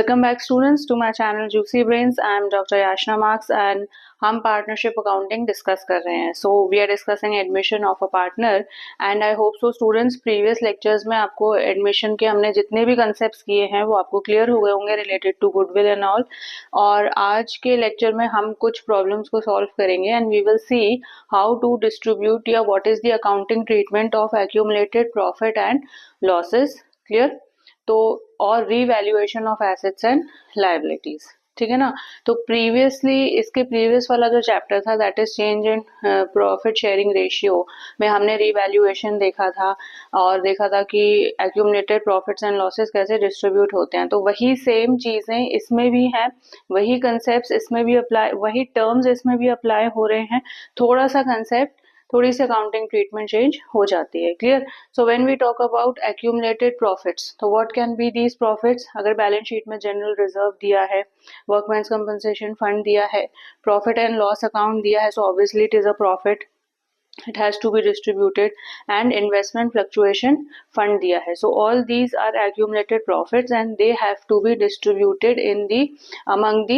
Welcome back students to my channel Juicy Brains. I am Dr. Yashna Marks and हम partnership accounting discuss कर रहे हैं. So we are discussing admission of a partner and I hope so students previous lectures में आपको admission के हमने जितने भी कंसेप्ट किए हैं वो आपको क्लियर हो गए होंगे related to goodwill and all. और आज के लेक्चर में हम कुछ प्रॉब्लम्स को सॉल्व करेंगे and we will see how to distribute या what is the accounting treatment of accumulated profit and losses. Clear. तो और revaluation of assets and liabilities. ठीक है ना. तो प्रीवियसली इसके प्रीवियस वाला जो चैप्टर था that is change in profit sharing ratio में हमने रीवैल्यूएशन देखा था और देखा था कि एक्यूमुलेटेड प्रॉफिट्स एंड लॉसेस कैसे डिस्ट्रीब्यूट होते हैं. तो वही सेम चीजें इसमें भी हैं, वही कंसेप्ट इसमें भी अप्लाई, वही टर्म्स इसमें भी अप्लाई हो रहे हैं. थोड़ा सा कंसेप्ट, थोड़ी सी अकाउंटिंग ट्रीटमेंट चेंज हो जाती है. Clear. So when we talk about accumulated profits, तो what can be these profits. अगर बैलेंस शीट में जनरल रिजर्व दिया है, वर्कमैन्स कंपनसेशन फंड दिया है, प्रॉफिट एंड लॉस अकाउंट दिया है, so obviously it is a profit, it has to be distributed, and investment fluctuation fund दिया है. So all these are accumulated profits and they have to be distributed in the among the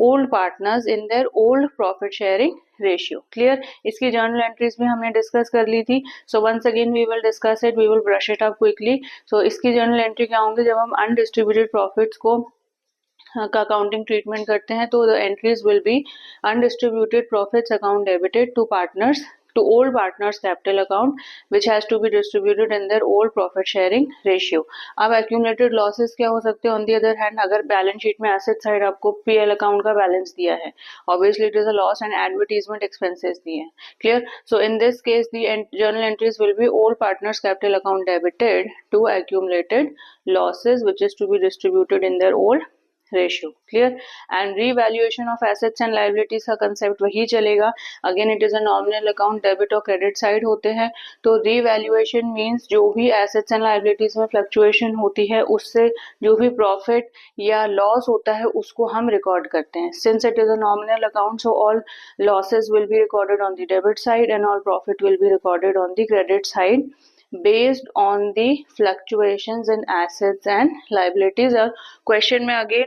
old partners in their old profit sharing ratio. Clear. इसकी journal entries भी हमने discuss कर ली थी. So once again we will discuss it, we will brush it up quickly. So इसकी journal entry क्या होंगे जब हम undistributed profits को का अकाउंटिंग ट्रीटमेंट करते हैं. तो the entries will be undistributed profits account debited to partners to old partners capital account which has to be distributed in their old profit sharing ratio. अब accumulated losses क्या हो सकते हैं. on the other hand अगर balance sheet में asset side आपको PL account का balance दिया है, obviously it is a loss and advertisement expenses दिए हैं. clear. so in this case the journal entries will be old partners capital account debited to accumulated losses which is to be distributed in their old ratio. Clear. And revaluation of assets and liabilities का concept वही चलेगा. Again it is a nominal account, debit और credit side होते हैं. तो revaluation means जो भी assets and liabilities में फ्लक्चुएशन होती है उससे जो भी प्रॉफिट या लॉस होता है उसको हम रिकॉर्ड करते हैं. Since it is a nominal account so all losses will be recorded on the debit side and all profit will be recorded on the credit side based on the fluctuations in assets and liabilities. और question में again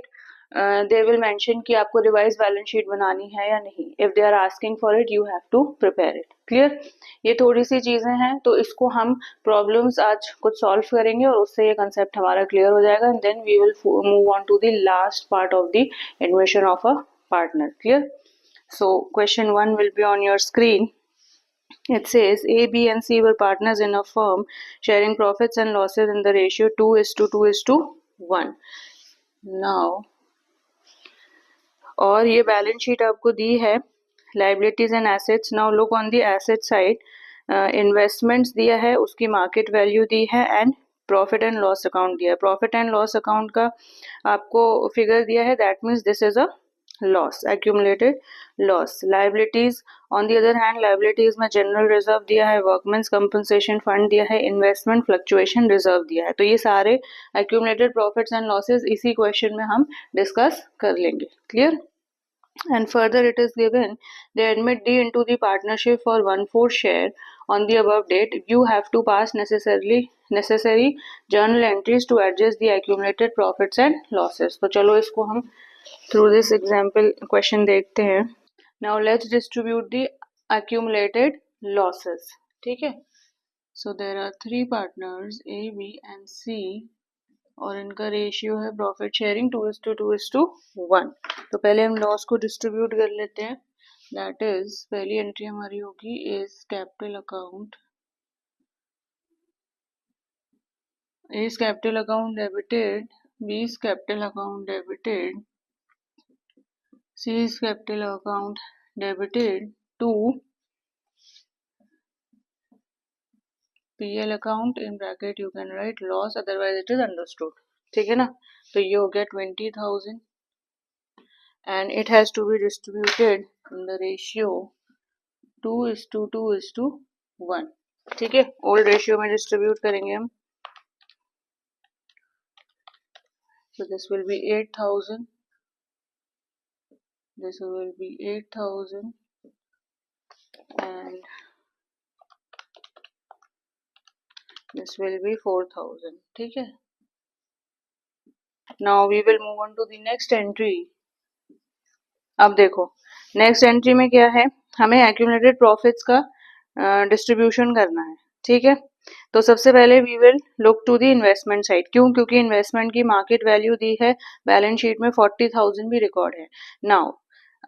they will mention कि आपको revise balance sheet बनानी है या नहीं. if they are asking for it you have to prepare it. Clear. ये थोड़ी सी चीजें हैं तो इसको हम प्रॉब्लम्स आज कुछ सॉल्व करेंगे और उससे ये कंसेप्ट हमारा क्लियर हो जाएगा and then we will move on to the last part of the admission of a partner. Clear. so question 1 will be on your screen. It says A, B and C were partners in a firm sharing profits and losses in the ratio 2:1. Now और ये balance sheet आपको दी है liabilities and assets. Now look on the asset side. Investments दिया है, उसकी market value दी है and profit and loss account दिया है. प्रॉफिट एंड लॉस अकाउंट का आपको फिगर दिया है, that means this is a loss, accumulated loss. Liabilities on the other hand, liabilities में जनरल रिजर्व दिया है, वर्कमेंस कंपनसेशन फंड दिया है, इन्वेस्टमेंट फ्लक्चुएशन रिजर्व दिया है. तो ये सारे एक्यूमुलेटेड प्रॉफिट्स एंड लॉसेस इसी क्वेश्चन में हम डिस्कस कर लेंगे. Clear. And further it is given they admit D into the partnership for 1/4 share on the above date. You have to pass necessary journal entries to adjust the accumulated profits and losses. तो चलो इसको हम through this example question देखते हैं. Now let's distribute the accumulated losses. ठीक है. So there are 3 partners A, B and C और इनका रेशियो है प्रॉफिट शेयरिंग 2:1. तो पहले हम लॉस को डिस्ट्रीब्यूट कर लेते हैं. दैट इज पहली एंट्री हमारी होगी is capital account, is capital account debited, B is capital account debited, C is capital account debited to PL account in bracket you can write loss otherwise it is understood. ठीक है ना. तो ये हो गया 20,000 and it has to be distributed in the ratio 2:1. ठीक है. Old ratio में डिस्ट्रीब्यूट करेंगे हम. so this will be 8,000, this will be 8,000 and this will be 4,000. ठीक है. Now we will move on to the next entry. अब देखो next entry में क्या है, हमें एक्यूमुलेटेड प्रॉफिट्स का डिस्ट्रीब्यूशन करना है, ठीक है। तो सबसे पहले we will look to the investment side. क्यों? क्योंकि इन्वेस्टमेंट की मार्केट वैल्यू दी है, बैलेंस शीट में 40,000 भी रिकॉर्ड है। Now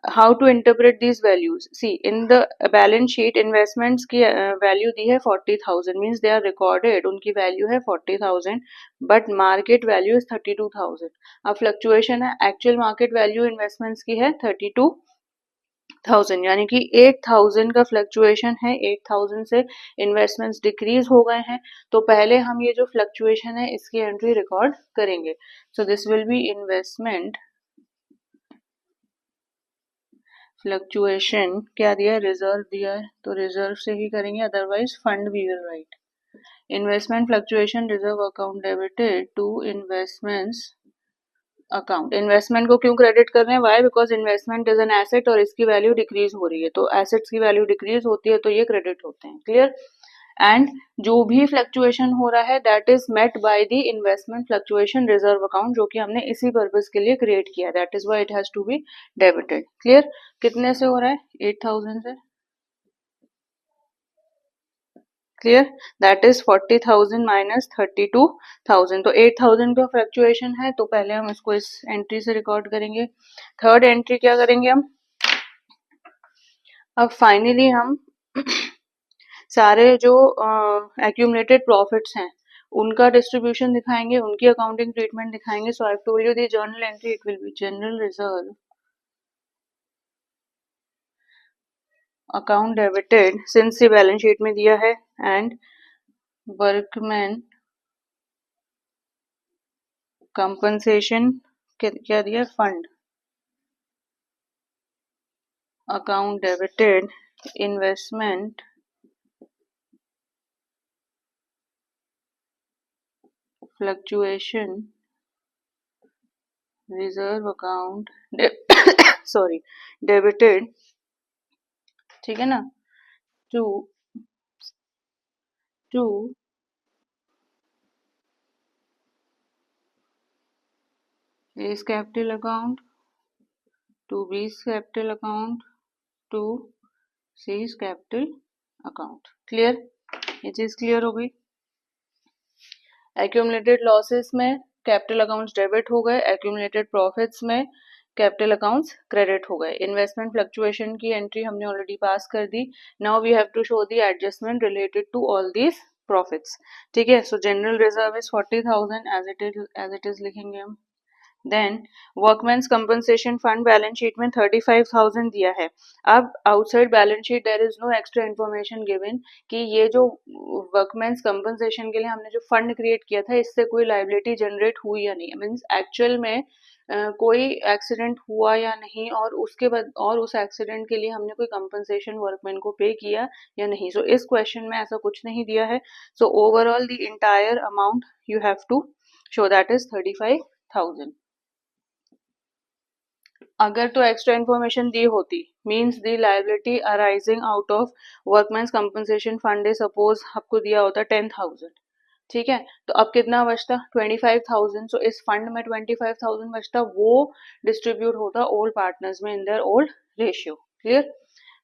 how to interpret these values, see in the balance sheet investments की वैल्यू दी है 40,000, मीन्स दे आर रिकॉर्डेड, उनकी वैल्यू है 40,000 बट मार्केट वैल्यू इज 32,000। अब फ्लक्चुएशन है, एक्चुअल मार्केट वैल्यू इन्वेस्टमेंट्स की है 32,000, यानी कि 8,000 का फ्लक्चुएशन है, 8,000 से इन्वेस्टमेंट्स डिक्रीज हो गए हैं। तो पहले हम ये जो फ्लक्चुएशन है इसकी एंट्री रिकॉर्ड करेंगे। So this will be investment fluctuation, क्या दिया है, रिजर्व दिया है, तो रिजर्व से ही करेंगे, otherwise fund we will write. Investment fluctuation reserve account debited to investments account. Investment को क्यों क्रेडिट कर रहे हैं, why, because investment is an asset और इसकी वैल्यू डिक्रीज हो रही है, तो एसेट्स की वैल्यू डिक्रीज होती है तो ये क्रेडिट होते हैं, क्लियर। एंड जो भी फ्लक्चुएशन हो रहा है that is met by the investment fluctuation reserve account, जो कि हमने इसी पर्पज के लिए क्रिएट किया, that is why it has to be debited, clear. कितने से हो रहा है, 8,000 से, क्लियर। दैट इज 40,000 माइनस 32,000, तो 8,000 का फ्लक्चुएशन है, तो पहले हम इसको इस एंट्री से रिकॉर्ड करेंगे। थर्ड एंट्री क्या करेंगे हम, अब फाइनली हम सारे जो एक्यूमुलेटेड प्रॉफिट्स हैं उनका डिस्ट्रीब्यूशन दिखाएंगे, उनकी अकाउंटिंग ट्रीटमेंट दिखाएंगे। So I told you the journal entry, it will be general reserve account debited, since ये बैलेंस शीट में दिया है, एंड वर्कमैन कंपनसेशन क्या दिया, fund account debited investment fluctuation reserve account sorry debited, ठीक है ना, to A's capital account, to B's capital account, to C's capital account, clear. ये चीज क्लियर हो गई। एक्यूमुलेटेड लॉसेस में कैपिटल अकाउंट्स डेबिट हो गए, एक्यूमुलेटेड प्रॉफिट्स में कैपिटल अकाउंट्स क्रेडिट हो गए। इन्वेस्टमेंट फ्लक्चुएशन की एंट्री हमने ऑलरेडी पास कर दी। Now we have to show the adjustment related to all these profits, ठीक है। So general reserve is 40,000 as it is लिखेंगे हम। Then workman's compensation fund balance sheet में 35,000 दिया है। अब outside balance sheet there is no extra information given कि ये जो वर्कमैन्स कंपनसेशन के लिए हमने जो फंड क्रिएट किया था इससे कोई लाइबिलिटी जनरेट हुई या नहीं, मीन्स एक्चुअल में कोई एक्सीडेंट हुआ या नहीं, और उसके बाद और उस एक्सीडेंट के लिए हमने कोई कंपनसेशन वर्कमैन को पे किया या नहीं। सो इस क्वेश्चन में ऐसा कुछ नहीं दिया है। So overall the entire amount you have to show, that is 35,000। अगर तो एक्स्ट्रा इन्फॉर्मेशन दी होती, means the liability arising out of workman's compensation fund है, सपोज आपको दिया होता 10,000, ठीक है, तो अब कितना बचता 25,000। सो इस फंड में 25,000 बचता, वो डिस्ट्रीब्यूट होता ओल्ड पार्टनर्स में in their old ratio, clear.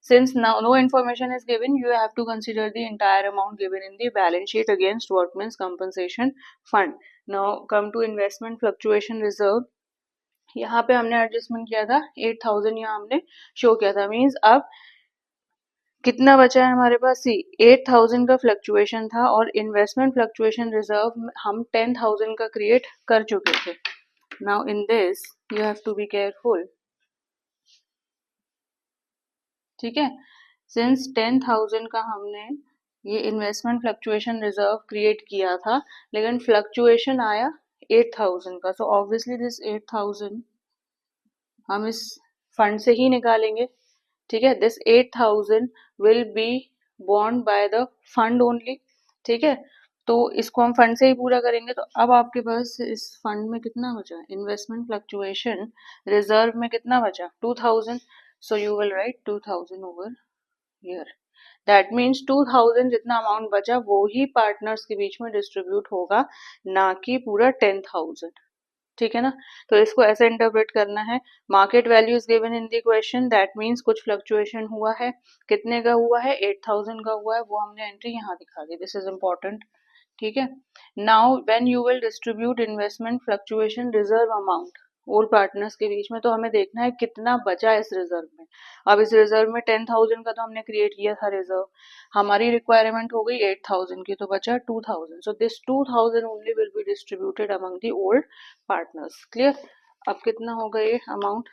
Since now no information is given, you have to consider the entire amount given in the balance sheet against workmen's compensation fund. Now come to investment fluctuation reserve. यहाँ पे हमने adjustment किया था 8,000, यहाँ हमने show किया था, means अब कितना बचा है हमारे पास, सी 8,000 का फ्लक्चुएशन था और इन्वेस्टमेंट फ्लक्चुएशन रिजर्व हम 10,000 का क्रिएट कर चुके थे। Now in this you have to be careful, ठीक है। सिंस 10,000 का हमने ये इन्वेस्टमेंट फ्लक्चुएशन रिजर्व क्रिएट किया था, लेकिन फ्लक्चुएशन आया 8,000 का, सो ऑब्वियसली दिस 8,000 हम इस फंड से ही निकालेंगे, ठीक है। This 8,000 will be bond by the fund only, ठीक है। तो इसको हम फंड से ही पूरा करेंगे। तो अब आपके पास इस फंड में कितना बचा, इन्वेस्टमेंट फ्लक्चुएशन रिजर्व में कितना बचा 2,000, so you will write 2,000 over here. That means 2,000 जितना अमाउंट बचा वो ही पार्टनर्स के बीच में डिस्ट्रीब्यूट होगा, ना कि पूरा 10,000, ठीक है ना। तो इसको ऐसे इंटरप्रेट करना है, market value is given in the question, that means कुछ फ्लक्चुएशन हुआ है, कितने का हुआ है, 8000 का हुआ है, वो हमने एंट्री यहाँ दिखा दी, दिस इज इम्पोर्टेंट। ठीक है, now when you will distribute investment fluctuation reserve amount all partners के बीच में, तो हमें देखना है कितना बचा इस रिजर्व में। अब इस रिजर्व में 10,000 का तो हमने क्रिएट किया था रिजर्व, हमारी रिक्वायरमेंट हो गई 8,000 की, तो बचा 2,000, so this 2,000 only will be distributed among the old partners. Clear. अब कितना होगा ये amount,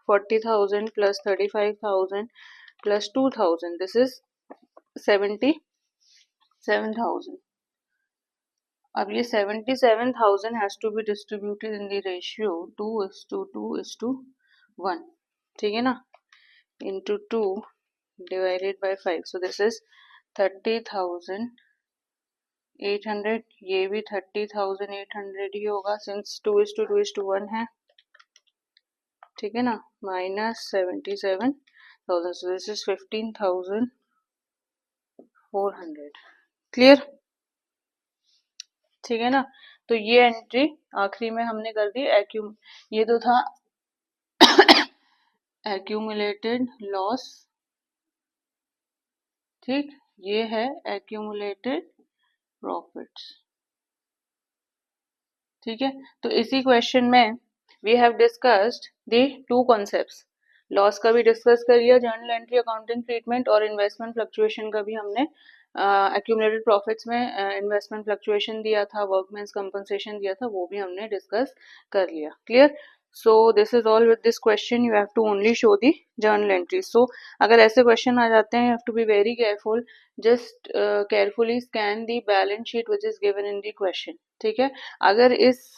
40,000 plus 35,000 plus 2,000, this is 77,000। अब ये 77,000 has to be distributed in the ratio 2:2:1, ठीक है ना, into 2 divided by 5, so this is 30,800, ये भी 30,800 ही होगा सिंस 2:2:1 है, ठीक है ना, minus 77,000, so this is 15,400। Clear, ठीक है ना। तो ये एंट्री आखिरी में हमने कर दी, ये तो था एक्यूमुलेटेड लॉस, ठीक, ये है एक्यूमुलेटेड प्रॉफिट्स, ठीक है। तो इसी क्वेश्चन में we have discussed the two concepts, loss का भी डिस्कस कर लिया, जर्नल एंट्री अकाउंटिंग ट्रीटमेंट, और इन्वेस्टमेंट फ्लक्चुएशन का भी हमने एक्यूमुलेटेड प्रॉफिट्स में इन्वेस्टमेंट फ्लक्चुएशन दिया था, वर्कमेंस कंपनसेशन दिया था, वो भी हमने डिस्कस कर लिया। Clear. So this is all with this question, you have to only show the journal entry. So अगर ऐसे क्वेश्चन आ जाते हैं, you have to be very careful, just carefully scan the balance sheet which is given in the question, ठीक है। अगर इस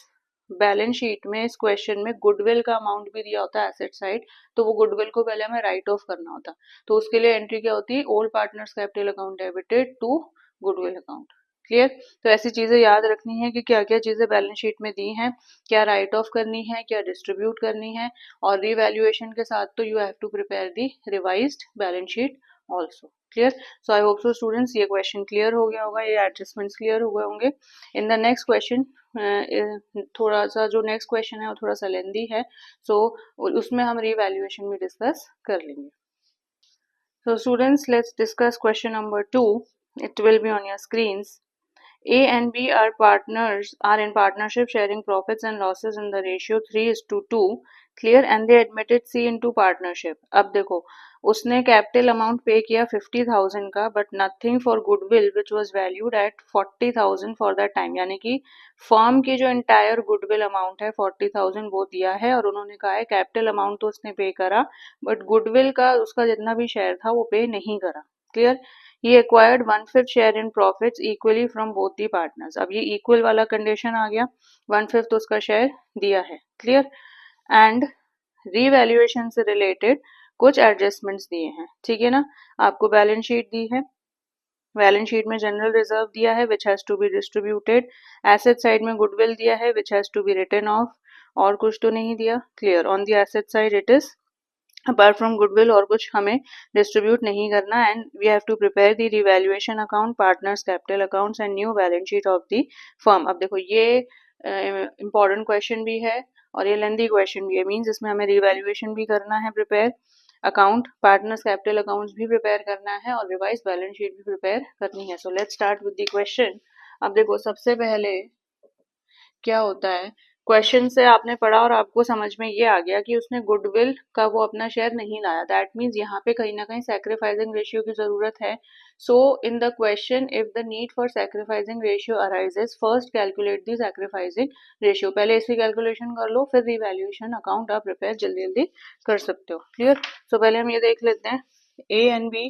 balance sheet में, इस क्वेश्चन में गुडविल का अमाउंट भी दिया होता है एसेट साइड, तो वो गुडविल को पहले हमें राइट ऑफ करना होता, तो उसके लिए एंट्री क्या होती है, old partners capital account debited to goodwill account. Clear. तो ऐसी चीजें याद रखनी है कि क्या क्या चीजें बैलेंस शीट में दी हैं, क्या राइट ऑफ करनी है, क्या डिस्ट्रीब्यूट करनी है, और रिवैल्यूएशन के साथ तो you have to prepare the revised balance sheet also. Clear. So I hope so students ये क्वेश्चन क्लियर हो गया होगा, ये एडजस्टमेंट्स क्लियर हो गए होंगे। इन द नेक्स्ट क्वेश्चन, थोड़ा सा जो नेक्स्ट क्वेश्चन है वो थोड़ा सा लेंदी है, सो उसमें हम रिवैल्यूएशन भी डिस्कस कर लेंगे। So students, let's discuss question number 2. It will be on your screens. A and B are in partnership sharing profits and losses in the ratio 3:2. Clear, and they admitted C into partnership. अब देखो, उसने capital amount पे किया 50,000 का, but nothing for goodwill which was valued at 40,000 for that time, यानी कि firm की जो इंटायर गुडविल अमाउंट है 40,000 वो दिया है, और उन्होंने कहा है कैपिटल अमाउंट तो उसने पे करा, बट गुडविल का उसका जितना भी शेयर था वो पे नहीं करा। Clear. He acquired 1/5 share in profits equally from both the partners. अब ये equal वाला कंडीशन आ गया, 1/5 उसका शेयर दिया है। क्लियर। एंड रीवैल्यूएशन से रिलेटेड कुछ एडजस्टमेंट्स दिए हैं, ठीक है ना। आपको बैलेंस शीट दी है, बैलेंस शीट में जनरल रिजर्व दिया है which has to be distributed, asset side में गुडविल दिया है which has to be written off, और कुछ तो नहीं दिया। Clear. On the asset side it is apart from goodwill और कुछ हमें डिस्ट्रीब्यूट नहीं करना, and we have to prepare the revaluation account, partners capital accounts and new balance sheet of the firm. अब देखो ये इंपॉर्टेंट क्वेश्चन भी है और ये लेंदी क्वेश्चन भी है, मींस इसमें हमें रिवैल्यूएशन भी करना है prepare, account partners capital accounts भी प्रिपेयर करना है, और रिवाइज बैलेंस शीट भी प्रिपेयर करनी है। So let's start with the question. अब देखो सबसे पहले क्या होता है, क्वेश्चन से आपने पढ़ा और आपको समझ में ये आ गया कि उसने गुडविल का वो अपना शेयर नहीं लाया, दैट मीन्स यहाँ पे कहीं ना कहीं सैक्रिफाइसिंग रेशियो की जरूरत है। So in the question if the need for sacrificing ratio arises, first calculate the sacrificing ratio, पहले इसकी कैलकुलेशन कर लो, फिर रिवैल्यूएशन अकाउंट आप प्रिपेयर जल्दी जल्दी कर सकते हो। क्लियर। सो पहले हम ये देख लेते हैं, ए एंड बी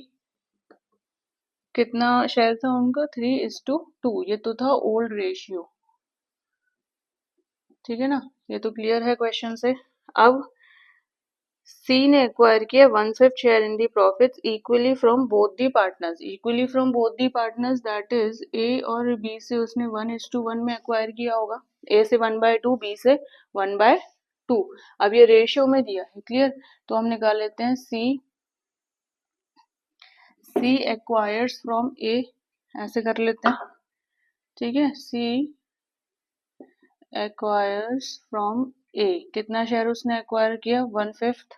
कितना शेयर था उनका, 3:2, ये तो था ओल्ड रेशियो, ठीक है ना, ये तो क्लियर है क्वेश्चन से। अब सी ने एक्वायर किया 1/5 share in the profits equally from both the partners, equally from both the partners that is a और बी से उसने 1:1 में एक्वायर किया होगा, ए से 1/2, बी से 1/2। अब ये रेशियो में दिया है। क्लियर। तो हम निकाल लेते हैं सी एक्वायर्स फ्रॉम ए, ऐसे कर लेते हैं, ठीक है, सी एक्वायर्स फ्रॉम ए, कितना शेयर उसने एक्वायर किया, 1/5,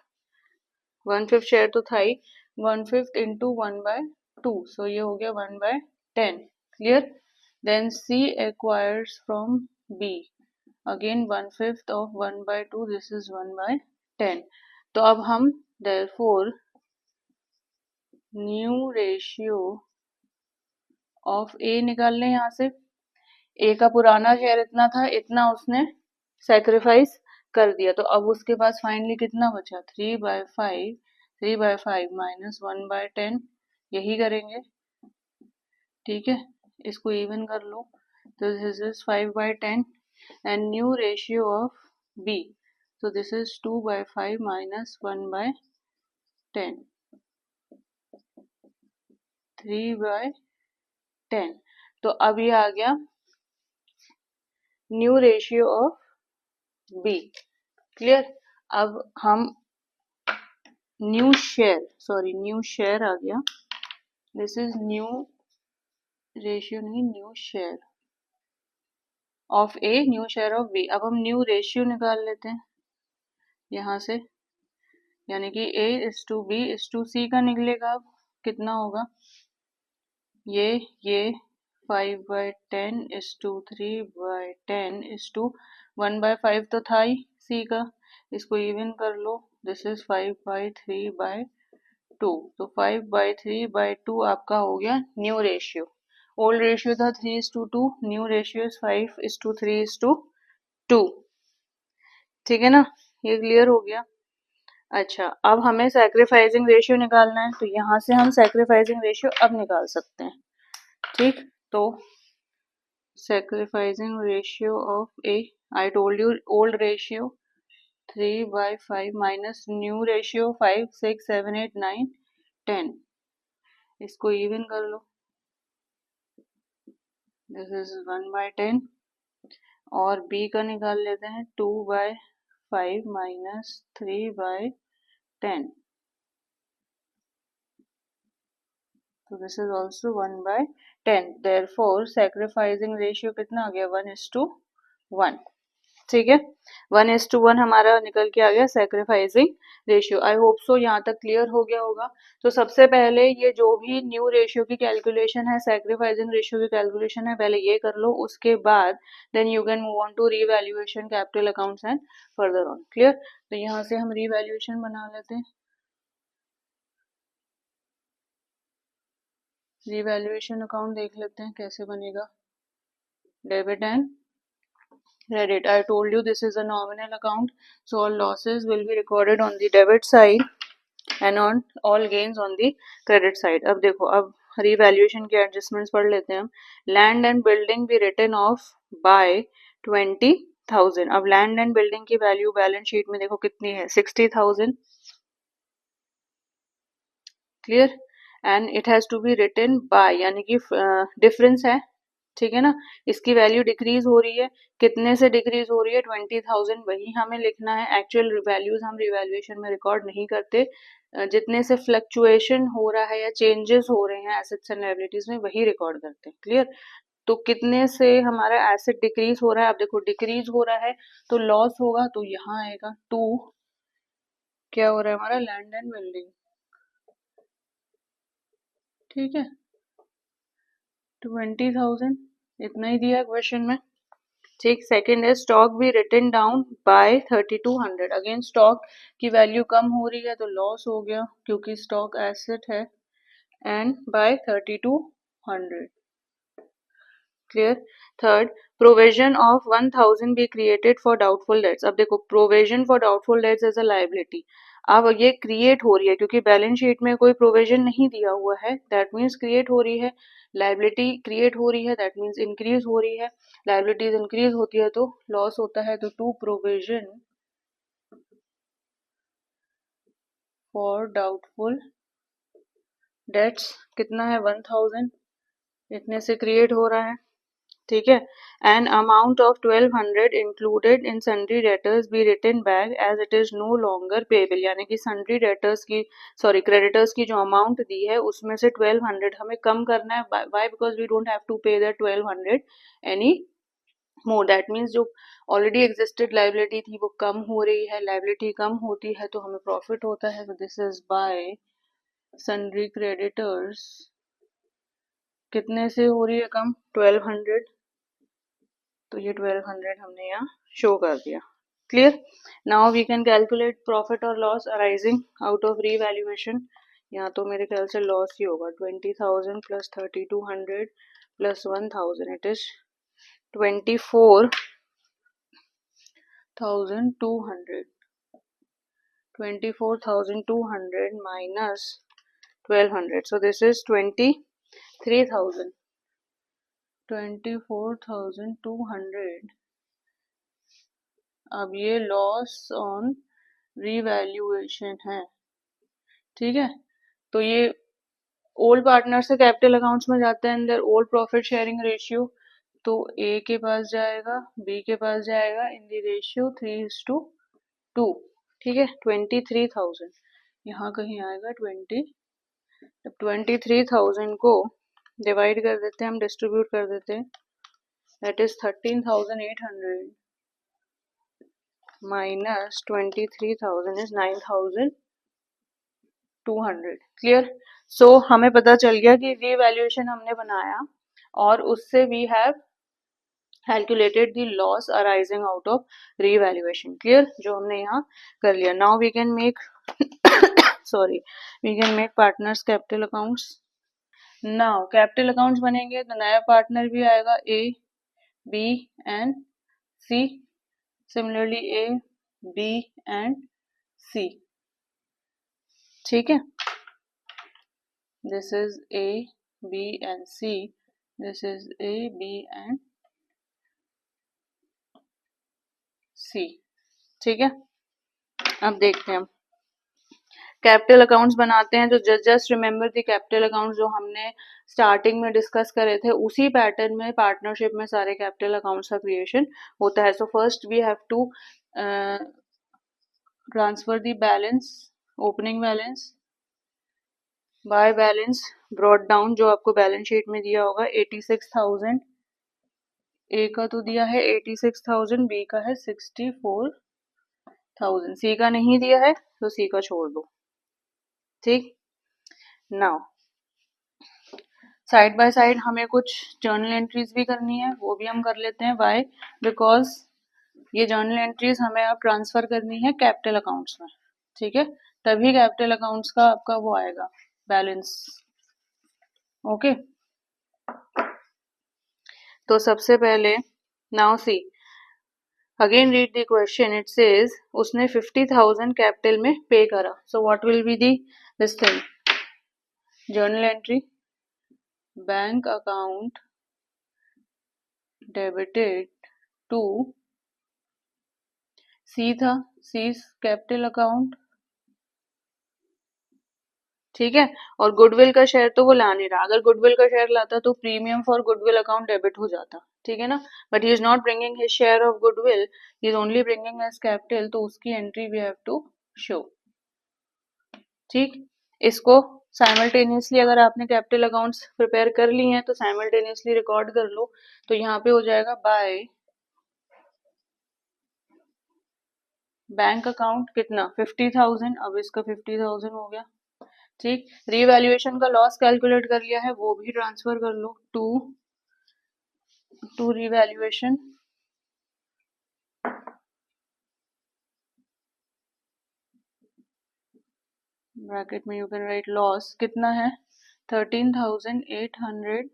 1/5 शेयर तो था ही, 1/5 इंटू 1/2, सो ये हो गया 1/10, clear. Then C acquires from B, again 1/5 of 1/2, this is 1/10। तो अब हम therefore new ratio of A निकाल लें यहाँ से। ए का पुराना शेयर इतना था, इतना उसने सेक्रीफाइस कर दिया, तो अब उसके पास फाइनली कितना बचा, 3/5, 3/5 माइनस 1/10, यही करेंगे, ठीक है, इसको इवन कर लो, तो this is 5/10 and new ratio of B, so this is 2/5 minus 1/10, 3/10। तो अब ये आ गया new ratio of B, clear. अब हम न्यू शेयर आ गया, दिस इज न्यू रेशियो, नहीं new share of A, new share of B. अब हम न्यू रेशियो निकाल लेते हैं यहाँ से, यानी कि A is to B is to C का निकलेगा। अब कितना होगा, ये 5/10 इज टू 3/10 इज टू 1/5 तो था ही सी का, इसको इवन कर लो, दिस इज 5/3/2, तो 5/3/2 आपका हो गया न्यू रेशियो। ओल्ड रेशियो था 3:2, न्यू रेशियो इज 5:3:2, ठीक है ना, ये क्लियर हो गया। अच्छा, अब हमें सैक्रिफाइसिंग रेशियो निकालना है, तो यहाँ से हम सैक्रिफाइसिंग रेशियो अब निकाल सकते हैं, ठीक। तो sacrificing ratio of A, I told you old ratio 3/5 minus new ratio 5, 6, 7, 8, 9, 10, इसको इवन कर लो, दिस इज 1/10, और बी का निकाल लेते हैं 2/5 माइनस 3/10, तो this is also 1/10, therefore sacrificing ratio कितना आ गया, 1:1, ठीक है, 1:1 हमारा निकल के आ गया सैक्रिफाइसिंग रेशियो। आई होप सो यहाँ तक क्लियर हो गया होगा। तो सबसे पहले ये जो भी न्यू रेशियो की कैलकुलेशन है, सैक्रिफाइसिंग रेशियो की कैलकुलेशन है, पहले ये कर लो, उसके बाद then you can move on to revaluation capital accounts and further on, clear. तो यहाँ से हम रीवैल्यूएशन बना लेते हैं, रीवैल्यूएशन अकाउंट देख लेते हैं कैसे बनेगा, debit and credit. I told you this is a nominal account, so all losses will be recorded on the debit side and on all gains on the credit side. अब देखो, अब revaluation के adjustments पढ़ लेते हैं हम। Land and building be written off by 20,000। अब land and building की value balance sheet में देखो कितनी है, 60,000, clear, and it has to be written by, यानी कि difference है, ठीक है ना, इसकी वैल्यू डिक्रीज हो रही है, कितने से डिक्रीज हो रही है, 20,000, वही हमें लिखना है। एक्चुअल वैल्यूज हम रिवैल्यूएशन में रिकॉर्ड नहीं करते, जितने से फ्लक्चुएशन हो रहा है या चेंजेस हो रहे हैं एसेट्स एंड लायबिलिटीज में, वही रिकॉर्ड करते हैं, क्लियर। तो कितने से हमारा एसेट डिक्रीज हो रहा है, अब देखो डिक्रीज हो रहा है तो लॉस होगा, तो यहाँ आएगा 2, क्या हो रहा है हमारा, लैंड एंड बिल्डिंग, ठीक है, 20,000, इतना ही दिया क्वेश्चन में, ठीक। सेकेंड है स्टॉक भी written down by 3200, again stock की वैल्यू कम हो रही है तो लॉस हो गया क्योंकि स्टॉक एसेट है, and by 3200, clear. Third, provision of 1000 be created for doubtful debts. अब देखो, provision for doubtful debts as a liability, अब ये क्रिएट हो रही है क्योंकि बैलेंस शीट में कोई प्रोविजन नहीं दिया हुआ है, दैट मीन्स क्रिएट हो रही है, लायबिलिटी क्रिएट हो रही है, दैट मीन्स इंक्रीज हो रही है, लायबिलिटीज इंक्रीज होती है तो लॉस होता है, तो to provision for doubtful debts कितना है, 1000, इतने से क्रिएट हो रहा है, ठीक है। An amount of 1200 included in sundry debtors be written back as it is no longer payable, यानी कि सन्ड्री डेटर्स की, सॉरी क्रेडिटर्स की जो अमाउंट दी है उसमें से 1200 हमें कम करना है, why, because we don't have to pay that 1200 any more, that means जो ऑलरेडी एग्जिस्टेड लाइबिलिटी थी वो कम हो रही है, लाइबिलिटी कम होती है तो हमें प्रॉफिट होता है। This is by sundry creditors कितने से हो रही है कम, 1200, तो ये 1200 हमने यहाँ शो कर दिया। Clear. Now we can calculate profit और loss arising out of revaluation. यहाँ तो मेरे ख्याल से लॉस ही होगा, 20,000 plus 3200 plus 1000, it is 24,200, 24,200 minus 1200, so this is 23,000, 24,200। अब ये लॉस ऑन रीवैल्यूएशन है, ठीक है। तो ये ओल्ड पार्टनर से कैपिटल अकाउंट्स में जाता है in their old profit sharing ratio, तो ए के पास जाएगा, बी के पास जाएगा इन द रेशियो 3:2, ठीक है। 23,000 यहाँ कहीं आएगा 20, अब 23,000 को डिवाइड कर देते हैं हम, डिस्ट्रीब्यूट कर देते हैं, that is 13,800 minus 23,000 is 9,200। Clear. सो हमें पता चल गया कि रीवैल्यूएशन हमने बनाया और उससे we have calculated the loss arising out of revaluation. Clear, जो हमने यहाँ कर लिया। Now we can make sorry, we can make partners capital accounts. Now capital accounts बनेंगे तो नया पार्टनर भी आएगा, A B and C. Similarly A B and C, ठीक है। This is A B and C, this is A B and C, ठीक है। अब देखते हैं हम कैपिटल अकाउंट्स बनाते हैं, तो just remember the capital accounts जो हमने स्टार्टिंग में डिस्कस करे थे, उसी पैटर्न में पार्टनरशिप में सारे कैपिटल अकाउंट्स का क्रिएशन होता है। So first we have to transfer the balance, opening balance by balance brought down, जो आपको बैलेंस शीट में दिया होगा 86,000, ए का तो दिया है 86,000, बी का है 64,000, सी का नहीं दिया है तो सी का छोड़ दो, ठीक। नाउ साइड बाय साइड हमें कुछ जर्नल एंट्रीज भी करनी है, वो भी हम कर लेते हैं। वाई? बिकॉज ये जर्नल एंट्रीज हमें अब ट्रांसफर करनी है कैपिटल अकाउंट्स में, ठीक है। तभी कैपिटल अकाउंट्स का आपका वो आएगा बैलेंस, ओके। तो सबसे पहले now see again read the question, it says उसने 50,000 कैपिटल में पे करा, so what will be the this thing, journal entry bank account debited to C था, सी कैपिटल अकाउंट, ठीक है। और गुडविल का शेयर तो वो ला नहीं रहा, अगर गुडविल का शेयर लाता तो premium for goodwill account debit हो जाता, ठीक है ना। But he is not bringing his share of goodwill, he is only bringing as capital, तो उसकी entry we have to show, ठीक। इसको साइमल्टेनियसली अगर आपने कैपिटल अकाउंट्स प्रिपेयर कर ली हैं तो साइमल्टेनियसली रिकॉर्ड कर लो, तो यहाँ पे हो जाएगा बाय बैंक अकाउंट कितना 50,000, अब इसका 50,000 हो गया, ठीक। रीवैल्यूएशन का लॉस कैलकुलेट कर लिया है, वो भी ट्रांसफर कर लो टू रीवैल्यूएशन, ब्रैकेट में यू कैन राइट लॉस कितना है 13,800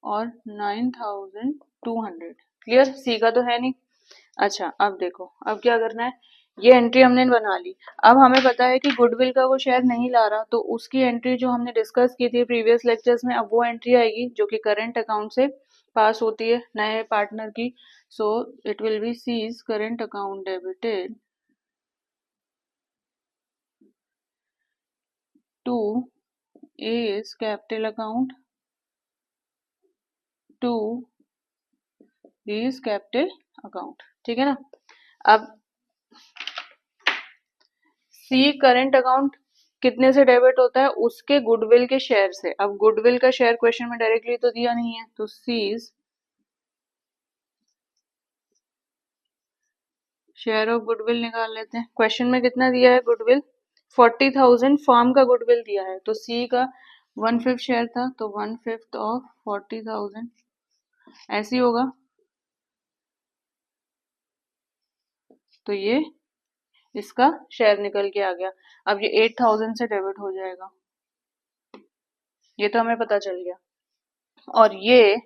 और 9,200। क्लियर, सी का तो है नहीं। अच्छा अब देखो, अब क्या करना है, ये एंट्री हमने बना ली। अब हमें पता है कि गुडविल का वो शेयर नहीं ला रहा, तो उसकी एंट्री जो हमने डिस्कस की थी प्रीवियस लेक्चर्स में, अब वो एंट्री आएगी जो कि करंट अकाउंट से पास होती है नए पार्टनर की। So it will be C's current account debited to as capital account to is capital account, ठीक है ना। अब सी करंट अकाउंट कितने से डेबिट होता है, उसके गुडविल के शेयर से। अब गुडविल का शेयर क्वेश्चन में डायरेक्टली तो दिया नहीं है, तो सीज शेयर ऑफ गुडविल निकाल लेते हैं। क्वेश्चन में कितना दिया है गुडविल? 40,000 फर्म का गुडविल दिया है, तो सी का 1/5 शेयर था, तो 1/5 ऑफ 40,000 ऐसे ही होगा। तो ये इसका शेयर निकल के आ गया। अब ये 8,000 से डेबिट हो जाएगा, ये तो हमें पता चल गया। और ये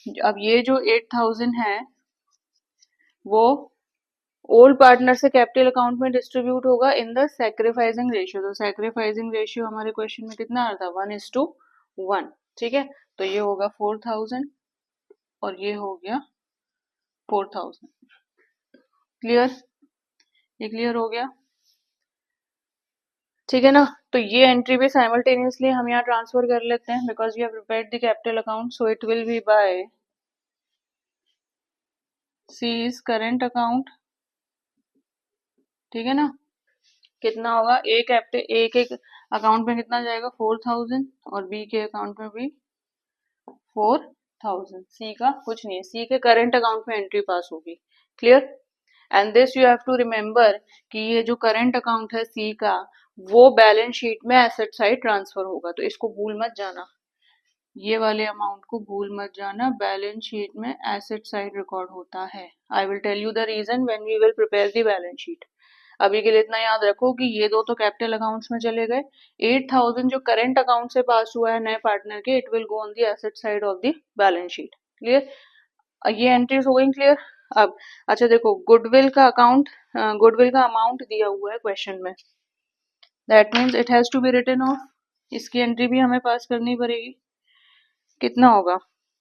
अब ये जो 8,000 है वो ओल्ड पार्टनर से कैपिटल अकाउंट में डिस्ट्रीब्यूट होगा इन द सैक्रिफाइसिंग रेशियो। तो सैक्रिफाइसिंग रेशियो हमारे क्वेश्चन में कितना आ रहा था? 1:1। ठीक है, तो ये होगा 4,000 और ये हो गया 4,000। क्लियर? ये क्लियर हो गया, ठीक है ना? तो ये एंट्री भी साइमल्टेनियसली हम यहाँ ट्रांसफर कर लेते हैं because we have prepared the capital account, so it will be by C's current account. ठीक है ना? कितना होगा? एक अकाउंट में कितना जाएगा? 4,000 और बी के अकाउंट में भी 4,000। सी का कुछ नहीं है, सी के करंट अकाउंट में एंट्री पास होगी। Clear? And this you have to remember कि ये जो करंट अकाउंट है सी का वो बैलेंस शीट में एसेट साइड ट्रांसफर होगा, तो इसको भूल मत जाना। ये वाले अमाउंट को भूल मत जाना, बैलेंस शीट में एसेट साइड रिकॉर्ड होता है। I will tell you the reason when we will prepare the balance sheet. अभी के लिए इतना याद रखो कि ये दो तो कैपिटल अकाउंट्स में चले गए। 8,000 जो करंट अकाउंट से पास हुआ है नए पार्टनर के, it will go on the asset side of the balance sheet. Clear? ये एंट्रीज हो गई क्लियर? अब अच्छा देखो, गुडविल का अकाउंट, गुडविल का अमाउंट दिया हुआ है क्वेश्चन में, that means it has to be written off. इसकी एंट्री भी हमें पास करनी पड़ेगी। कितना होगा?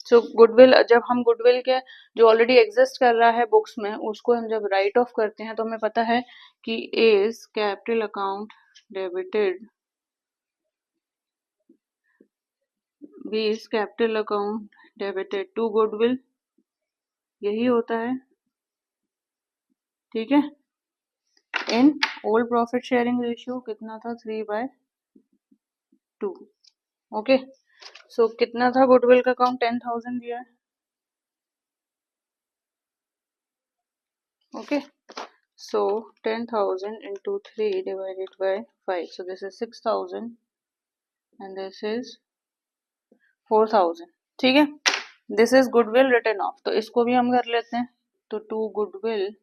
सो गुडविल, जब हम गुडविल के जो ऑलरेडी एग्जिस्ट कर रहा है बुक्स में, उसको हम जब राइट ऑफ करते हैं तो हमें पता है कि is capital account debited, B is capital account debited to goodwill, यही होता है। ठीक है, in old profit sharing ratio कितना था? 3/2। ओके, सो कितना था गुडविल का अकाउंट? 10,000 दिया है। Okay, so 10,000 into 3 divided by 5, so this is 6,000 and this is 4,000। ठीक है, this is goodwill written off, तो इसको भी हम कर लेते हैं। तो to goodwill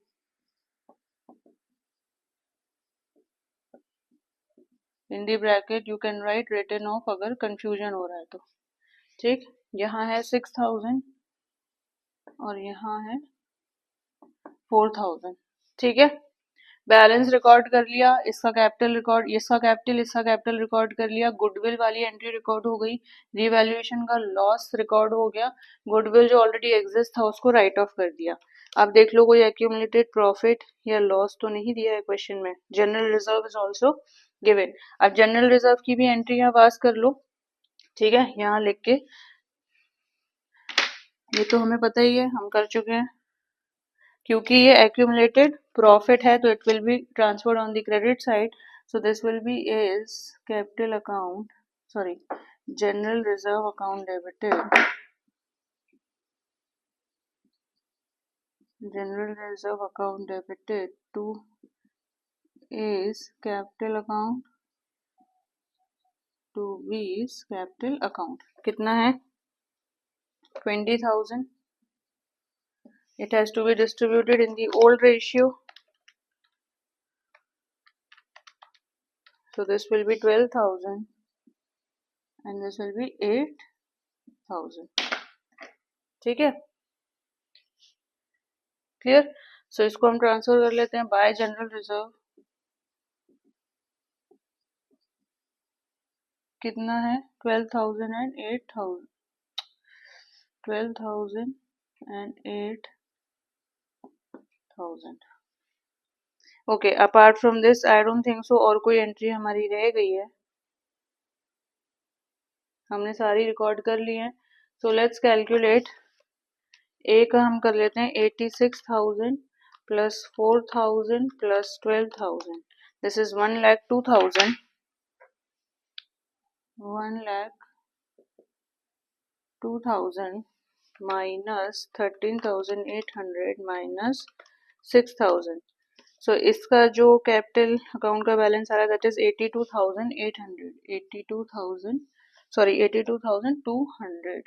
in the bracket you can write written off अगर confusion हो रहा है तो। ठीक, यहाँ है 6,000 और यहाँ है 4,000। ठीक है, बैलेंस रिकॉर्ड कर लिया, इसका कैपिटल रिकॉर्ड, इसका कैपिटल रिकॉर्ड कर लिया, गुडविल वाली एंट्री रिकॉर्ड हो गई, रिवैल्यूएशन का लॉस रिकॉर्ड हो गया, गुडविल जो ऑलरेडी एग्जिस्ट था उसको राइट ऑफ कर दिया। अब देख लो कोई एक्यूमुलेटेड प्रॉफिट या लॉस तो नहीं दिया है क्वेश्चन में। General reserve is also given. अब जनरल रिजर्व की भी एंट्री यहाँ पास कर लो। ठीक है, यहाँ लिख के, ये तो हमें पता ही है, हम कर चुके हैं। क्योंकि ये accumulated profit है तो it will be transferred on the credit side, so this will be is capital account, sorry, general reserve account debited, general reserve account debited to is capital account to B is capital account। कितना है? 20,000। it has to be distributed in the old ratio, so this will be 12,000 and this will be 8,000। ठीक है, clear? सो इसको हम transfer कर लेते हैं bye general reserve. कितना है? 12,000 and 8,000, 12,000 and 8,000। Okay, apart from this I don't think so और कोई एंट्री हमारी रह गई है, हमने सारी रिकॉर्ड कर ली है। So let's calculate. ए का हम कर लेते हैं 86,000 plus 4,000 plus 12,000, this is 1,02,000, 1,02,000 minus 13,800 minus 6,000. सो इसका जो कैपिटल अकाउंट का बैलेंस आ रहा है दैट इज 82,800. 82,200.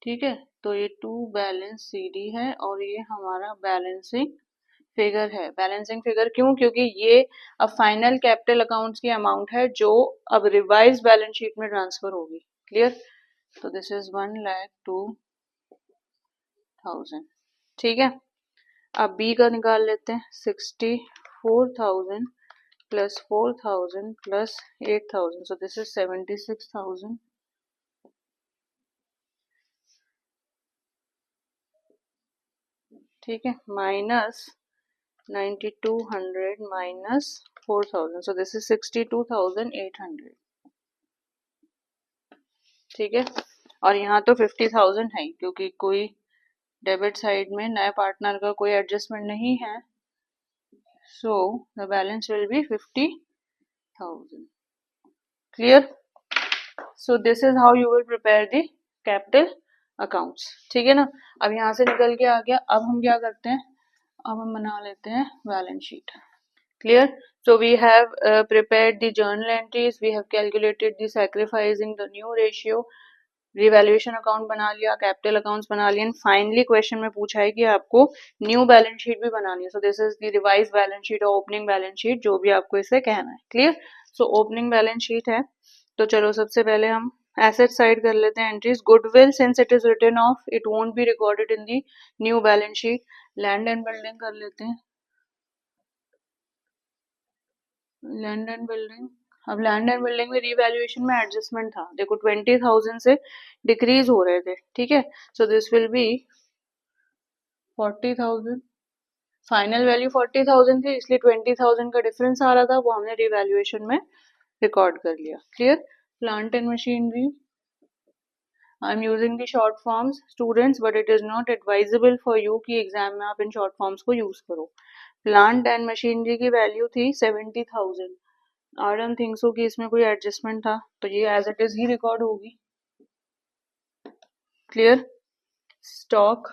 ठीक है, तो ये टू बैलेंस CD है और ये हमारा बैलेंसिंग फिगर है. बैलेंसिंग फिगर क्यों? क्योंकि ये अब फाइनल कैपिटल अकाउंट्स की अमाउंट है जो अब रिवाइज बैलेंस शीट में ट्रांसफर होगी. क्लियर? तो दिस इज 1,02,000. ठीक है, अब B का निकाल लेते हैं. 64,000 plus 4,000 plus 8,000. So this is 76,000. ठीक है, minus 9,200 minus 4,000. So this is 62,800. ठीक है, और यहाँ तो 50,000 है क्योंकि कोई डेबिट साइड में नए पार्टनर का कोई एडजस्टमेंट नहीं है. So the balance will be 50,000. Clear? So this is how you will prepare the capital accounts. ठीक है ना. अब यहाँ से निकल के आ गया. अब हम क्या करते हैं, अब हम बना लेते हैं balance sheet. Clear? So we have prepared the journal entries, we have calculated the sacrificing the new ratio, revaluation account बना लिया, कैपिटल अकाउंट्स बना लिए. फाइनली क्वेश्चन में पूछा है कि आपको न्यू बैलेंस शीट भी बनानी है. सो this is the revise balance sheet और ओपनिंग बैलेंस शीट, जो भी आपको इसे कहना है. Clear? So opening balance sheet है. तो चलो सबसे पहले हम एसेट साइड कर लेते हैं. Entries goodwill since it is written off it won't be recorded in the new balance sheet. Land and building कर लेते हैं. लैंड एंड बिल्डिंग, अब लैंड एंड बिल्डिंग में रीवैल्यूएशन में एडजस्टमेंट था. देखो 20,000 से डिक्रीज हो रहे थे. ठीक है, so this will be 40,000. Final value 40,000 थी, इसलिए 20,000 का डिफरेंस आ रहा था, वो हमने रीवैल्यूएशन में रिकॉर्ड कर लिया. Clear? Plant and machinery, I am using the short forms students, but it is not advisable for you कि एग्जाम में आप इन शॉर्ट फॉर्म्स को यूज करो. प्लांट एंड मशीनरी की वैल्यू थी 70,000. आई डोंट थिंक सो कि इसमें कोई एडजस्टमेंट था, तो ये एज इट इज ही रिकॉर्ड होगी. क्लियर? स्टॉक,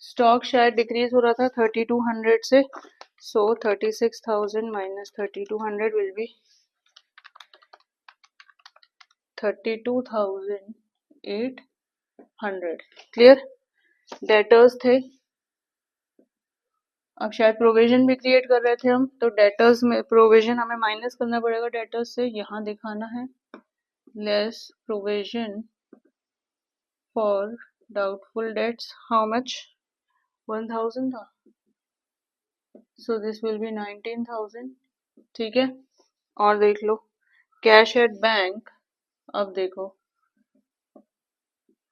स्टॉक शायद डिक्रीज हो रहा था 3,200 से. So 36,000 minus 3,200 will be 32,800. Clear? Debtors थे. अब शायद प्रोविजन भी क्रिएट कर रहे थे हम, तो डेटर्स में प्रोविजन हमें माइनस करना पड़ेगा डेटर्स से. यहाँ दिखाना है less provision for doubtful dates. How much? 1,000 था. So this will be 19,000. ठीक है, और देख लो कैश एट बैंक. अब देखो,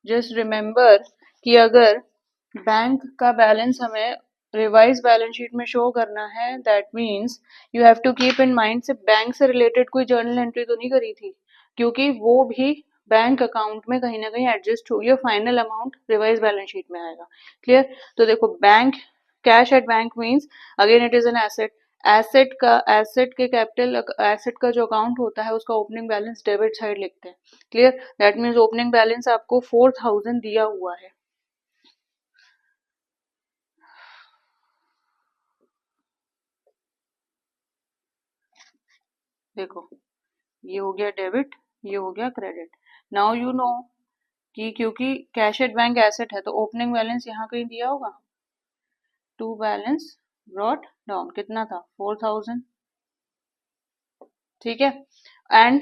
जस्ट रिमेम्बर कि अगर बैंक का बैलेंस हमें रिवाइज बैलेंस शीट में शो करना है, that means you have to keep in mind से बैंक से रिलेटेड कोई जर्नल एंट्री तो नहीं करी थी, क्योंकि वो भी बैंक अकाउंट में कहीं ना कहीं एडजस्ट होगी और final amount revise balance sheet में आएगा. क्लियर? तो देखो bank, cash at bank means again it is an asset. Asset का, एसेट के कैपिटल, एसेट का जो अकाउंट होता है उसका ओपनिंग बैलेंस डेबिट साइड लिखते हैं. Clear? That means opening balance आपको 4,000 दिया हुआ है. देखो ये हो गया डेबिट, ये हो गया क्रेडिट. नाउ यू नो कि क्योंकि कैश एट बैंक एसेट है तो ओपनिंग बैलेंस यहाँ कहीं दिया होगा. टू बैलेंस ब्रॉट डाउन कितना था? 4,000. ठीक है, एंड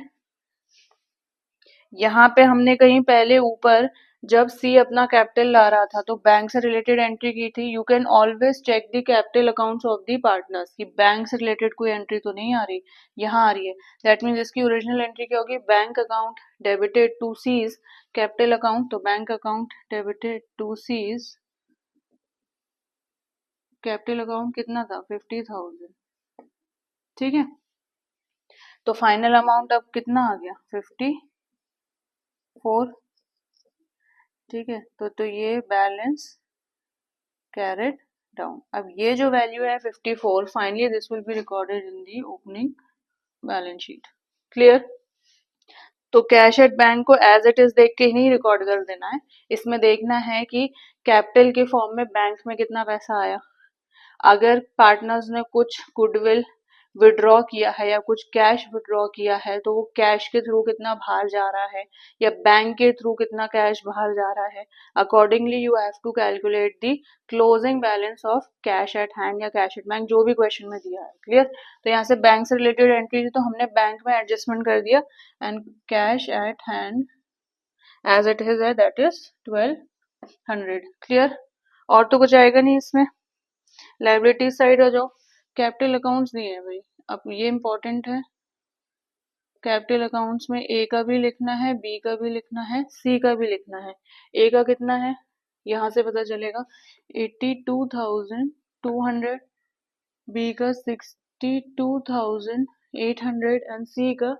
यहाँ पे हमने कहीं पहले ऊपर जब सी अपना कैपिटल ला रहा था तो बैंक से रिलेटेड एंट्री की थी. You can always check the capital accounts of the partners कि बैंक से रिलेटेड कोई एंट्री तो नहीं आ रही. यहाँ आ रही है. दैट मीन्स इसकी ओरिजिनल एंट्री क्या होगी? Bank account debited to C's capital account. तो bank account debited to C's capital account कितना था? 50,000. ठीक है, तो फाइनल अमाउंट अब कितना आ गया? 54. ठीक है, तो ये बैलेंस कैरेड डाउन. अब ये जो वैल्यू है 54, finally this will be recorded in the opening balance sheet. Clear? तो कैश एट बैंक को एज इट इज देख के ही नहीं रिकॉर्ड कर देना है, इसमें देखना है कि कैपिटल के फॉर्म में बैंक में कितना पैसा आया। अगर पार्टनर्स ने कुछ गुडविल विड्रॉ किया है या कुछ कैश विड्रॉ किया है तो वो कैश के थ्रू कितना बाहर जा रहा है या बैंक के थ्रू कितना कैश बाहर जा रहा है, accordingly you have to calculate the closing balance of cash at hand या कैश एट बैंक, जो भी क्वेश्चन में दिया है। क्लियर? तो यहाँ से बैंक से रिलेटेड एंट्री थी तो हमने बैंक में एडजस्टमेंट कर दिया and cash at hand as it is है दैट इज 1200। क्लियर? और तो कुछ आएगा नहीं इसमें। लाइबिलिटी साइड आ जाओ, कैपिटल अकाउंट्स दिए हैं भाई, अब ये इंपॉर्टेंट है। कैपिटल अकाउंट्स में ए का भी लिखना है, बी का भी लिखना है, सी का भी लिखना है। ए का कितना है यहाँ से पता चलेगा 82,200, बी का 62,800 एंड सी का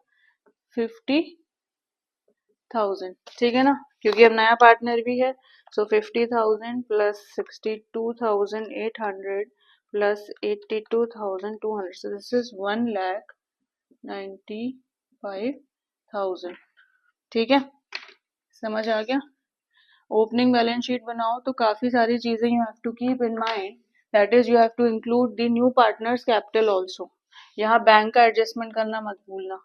50,000। ठीक है ना, क्योंकि अब नया पार्टनर भी है। सो 50,000 plus 62,800 plus 82,200, so this is 1,95,000। ठीक है, समझ आ गया। ओपनिंग बैलेंस शीट बनाओ तो काफी सारी चीजें you have to keep in mind, that is you have to include the new partners capital also. यहाँ बैंक का एडजस्टमेंट करना मत भूलना,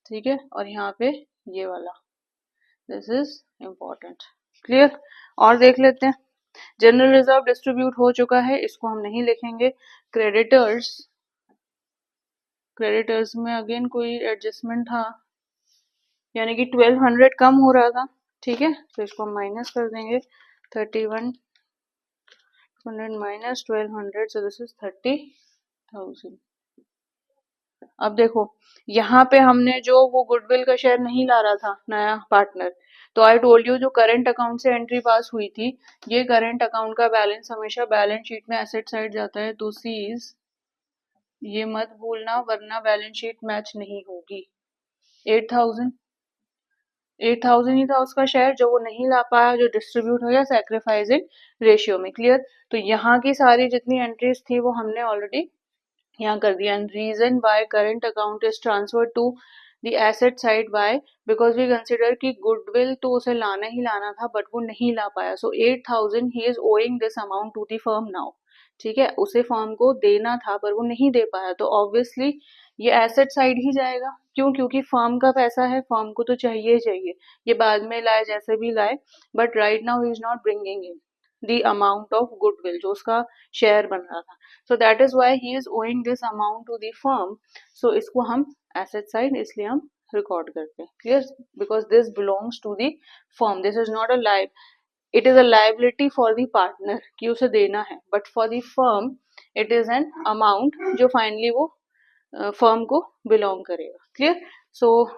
ठीक है। और यहाँ पे ये वाला, दिस इज इम्पोर्टेंट। क्लियर? और देख लेते हैं। जनरल रिजर्व डिस्ट्रीब्यूट हो चुका है, इसको हम नहीं लिखेंगे। क्रेडिटर्स, क्रेडिटर्स में अगेन कोई एडजस्टमेंट था, यानी कि 1200 कम हो रहा था। ठीक है, तो इसको हम माइनस कर देंगे। 3100 माइनस 1200, सो दिस इज 30,000। अब देखो यहाँ पे हमने जो वो गुडविल का शेयर नहीं ला रहा था नया पार्टनर, तो आई टोल्ड यू जो करंट अकाउंट से एंट्री पास हुई थी, ये करंट अकाउंट का बैलेंस हमेशा बैलेंस शीट में एसेट साइड जाता है, तो सीज ये मत भूलना वरना बैलेंस शीट मैच नहीं होगी। 8,000 ही था उसका शेयर जो वो नहीं ला पाया, जो डिस्ट्रीब्यूट हो गया सैक्रिफाइसिंग रेशियो में। क्लियर? तो यहाँ की सारी जितनी एंट्रीज थी वो हमने ऑलरेडी यहाँ कर दिया। And reason why current account is transfer to the asset side why, because we consider कि गुडविल तो उसे लाना ही लाना था बट वो नहीं ला पाया। So 8,000 he is owing this amount to the firm now. ठीक है, उसे फर्म को देना था पर वो नहीं दे पाया, तो ऑब्वियसली ये एसेट साइड ही जाएगा। क्यों? क्योंकि फर्म का पैसा है, फर्म को तो चाहिए ही चाहिए, ये बाद में लाए जैसे भी लाए, but right now he is not bringing in the amount of goodwill जो उसका शेयर बन रहा था। So that is why he is owing this amount to the firm. So इसको हम asset side इसलिए हम record करते हैं। Clear? Because this belongs to the firm. This is not a it is a liability for the partner कि उसे देना है, but for the firm it is an amount जो finally वो firm को belong करेगा। Clear? So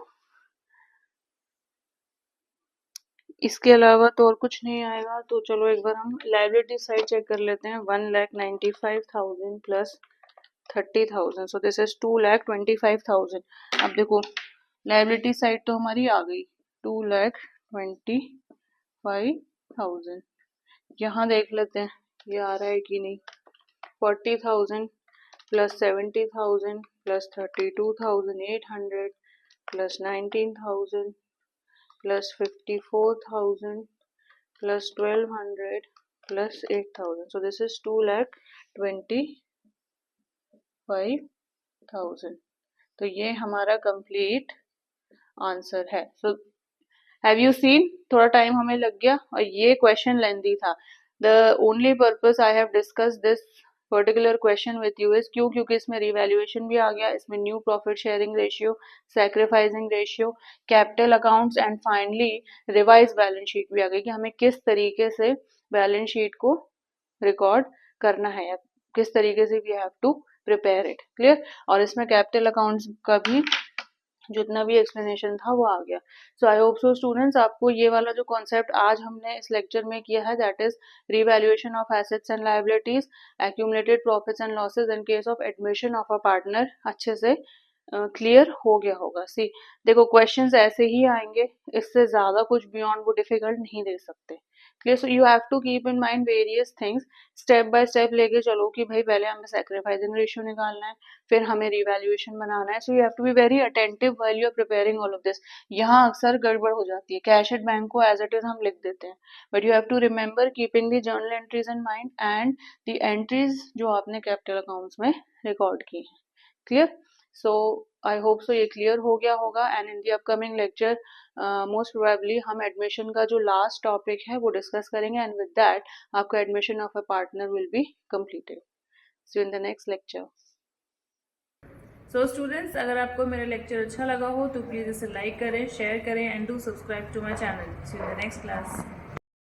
इसके अलावा तो और कुछ नहीं आएगा, तो चलो एक बार हम लाइबिलिटी साइड चेक कर लेते हैं। 1,95,000 प्लस 30,000, सो दिस इज 2,25,000। अब देखो लाइबिलिटी साइड तो हमारी आ गई 2,25,000। यहाँ देख लेते हैं ये आ रहा है कि नहीं। 40,000 plus 70,000 plus 32,800 plus 19,000 plus 54,000 plus 1,200 plus 8,000. So this is 2,25,000. तो ये हमारा कंप्लीट आंसर है। सो हैव यू सीन, थोड़ा टाइम हमें लग गया और ये क्वेश्चन लेंथी था। The only purpose I have discuss this particular question with you is क्यों, क्योंकि इसमें रिवैल्यूएशन भी आ गया, इसमें new profit sharing ratio, sacrificing ratio, capital accounts and finally revise balance sheet भी आ गई कि हमें किस तरीके से बैलेंस शीट को रिकॉर्ड करना है या किस तरीके से we have to prepare it. Clear? और इसमें कैपिटल अकाउंट्स का भी जितना भी एक्सप्लेनेशन था वो आ गया। सो आई होप सो स्टूडेंट्स आपको ये वाला जो कॉन्सेप्ट आज हमने इस लेक्चर में किया है that is revaluation of assets and liabilities, accumulated profits and losses in case of admission of a partner, अच्छे से क्लियर हो गया होगा। सी देखो क्वेश्चंस ऐसे ही आएंगे, इससे ज़्यादा कुछ बियॉन्ड वो डिफिकल्ट नहीं दे सकते। Clear, so you have to keep in mind various things, step by step लेके चलो कि भाई पहले हमें सैक्रिफाइसिंग रेशियो निकालना है, फिर हमें रिवैल्यूएशन बनाना है। So you have to be very attentive while you are preparing all of this. यहाँ अक्सर गड़बड़ हो जाती है, कैश एट बैंक को एज इट इज हम लिख देते हैं, but you have to remember keeping the journal entries in mind and the entries जो आपने कैपिटल अकाउंट्स में रिकॉर्ड की है। क्लियर, सो आई होप सो ये क्लियर हो गया होगा। And in the upcoming lecture most probably हम एडमिशन का जो लास्ट टॉपिक है वो डिस्कस करेंगे, एंड विद दैट आपका admission of a partner will be completed. See in the next lecture. So students, अगर आपको मेरा लेक्चर अच्छा लगा हो तो प्लीज़ इसे लाइक करें, शेयर करें and do subscribe to my channel. See you in the next class.